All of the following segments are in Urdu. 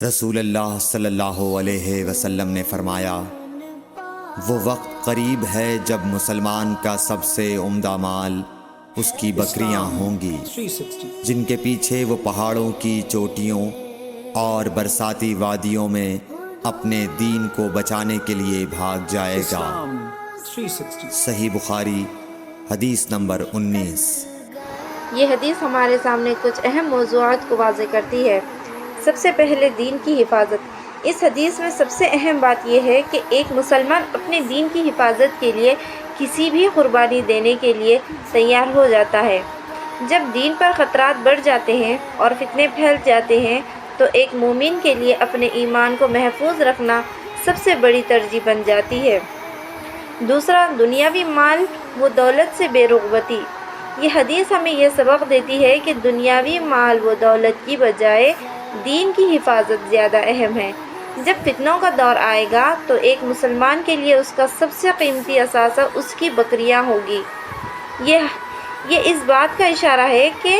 رسول اللہ صلی اللہ علیہ وسلم نے فرمایا، وہ وقت قریب ہے جب مسلمان کا سب سے عمدہ مال اس کی بکریاں ہوں گی، جن کے پیچھے وہ پہاڑوں کی چوٹیوں اور برساتی وادیوں میں اپنے دین کو بچانے کے لیے بھاگ جائے گا۔ صحیح بخاری حدیث نمبر 19۔ یہ حدیث ہمارے سامنے کچھ اہم موضوعات کو واضح کرتی ہے۔ سب سے پہلے دین کی حفاظت۔ اس حدیث میں سب سے اہم بات یہ ہے کہ ایک مسلمان اپنے دین کی حفاظت کے لیے کسی بھی قربانی دینے کے لیے تیار ہو جاتا ہے۔ جب دین پر خطرات بڑھ جاتے ہیں اور فتنے پھیل جاتے ہیں تو ایک مومن کے لیے اپنے ایمان کو محفوظ رکھنا سب سے بڑی ترجیح بن جاتی ہے۔ دوسرا، دنیاوی مال و دولت سے بے رغبتی۔ یہ حدیث ہمیں یہ سبق دیتی ہے کہ دنیاوی مال و دولت کی بجائے دین کی حفاظت زیادہ اہم ہے۔ جب فتنوں کا دور آئے گا تو ایک مسلمان کے لیے اس کا سب سے قیمتی اثاثہ اس کی بکریاں ہوگی۔ یہ اس بات کا اشارہ ہے کہ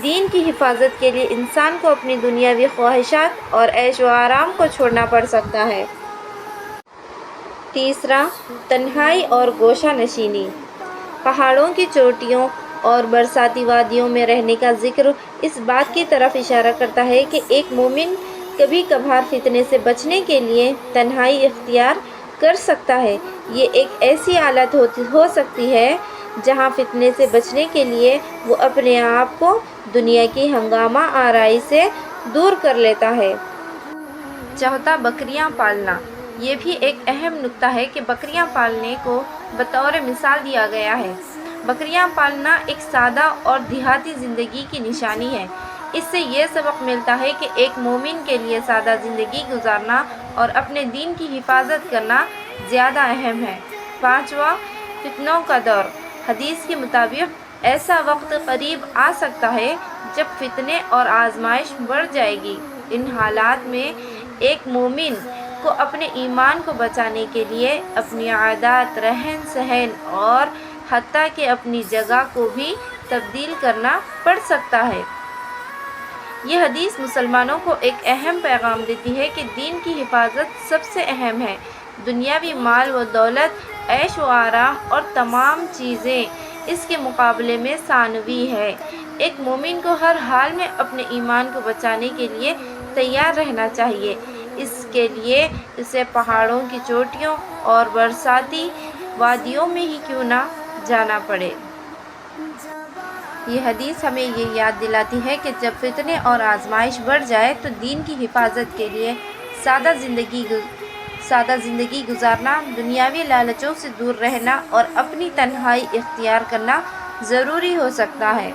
دین کی حفاظت کے لیے انسان کو اپنی دنیاوی خواہشات اور عیش و آرام کو چھوڑنا پڑ سکتا ہے۔ تیسرا، تنہائی اور گوشہ نشینی۔ پہاڑوں کی چوٹیوں اور برساتی وادیوں میں رہنے کا ذکر اس بات کی طرف اشارہ کرتا ہے کہ ایک مومن کبھی کبھار فتنے سے بچنے کے لیے تنہائی اختیار کر سکتا ہے۔ یہ ایک ایسی حالت ہو سکتی ہے جہاں فتنے سے بچنے کے لیے وہ اپنے آپ کو دنیا کی ہنگامہ آرائی سے دور کر لیتا ہے۔ چوتھا، بکریاں پالنا۔ یہ بھی ایک اہم نکتہ ہے کہ بکریاں پالنے کو بطور مثال دیا گیا ہے۔ بکریاں پالنا ایک سادہ اور دیہاتی زندگی کی نشانی ہے۔ اس سے یہ سبق ملتا ہے کہ ایک مومن کے لیے سادہ زندگی گزارنا اور اپنے دین کی حفاظت کرنا زیادہ اہم ہے۔ پانچواں، فتنوں کا دور۔ حدیث کے مطابق ایسا وقت قریب آ سکتا ہے جب فتنے اور آزمائش بڑھ جائے گی۔ ان حالات میں ایک مومن کو اپنے ایمان کو بچانے کے لیے اپنی عادات، رہن سہن اور حتیٰ کہ اپنی جگہ کو بھی تبدیل کرنا پڑ سکتا ہے۔ یہ حدیث مسلمانوں کو ایک اہم پیغام دیتی ہے کہ دین کی حفاظت سب سے اہم ہے۔ دنیاوی مال و دولت، عیش و آرام اور تمام چیزیں اس کے مقابلے میں ثانوی ہے۔ ایک مومن کو ہر حال میں اپنے ایمان کو بچانے کے لیے تیار رہنا چاہیے، اس کے لیے اسے پہاڑوں کی چوٹیوں اور برساتی وادیوں میں ہی کیوں نہ جانا پڑے۔ یہ حدیث ہمیں یہ یاد دلاتی ہے کہ جب فتنے اور آزمائش بڑھ جائے تو دین کی حفاظت کے لیے سادہ زندگی گزارنا، دنیاوی لالچوں سے دور رہنا اور اپنی تنہائی اختیار کرنا ضروری ہو سکتا ہے۔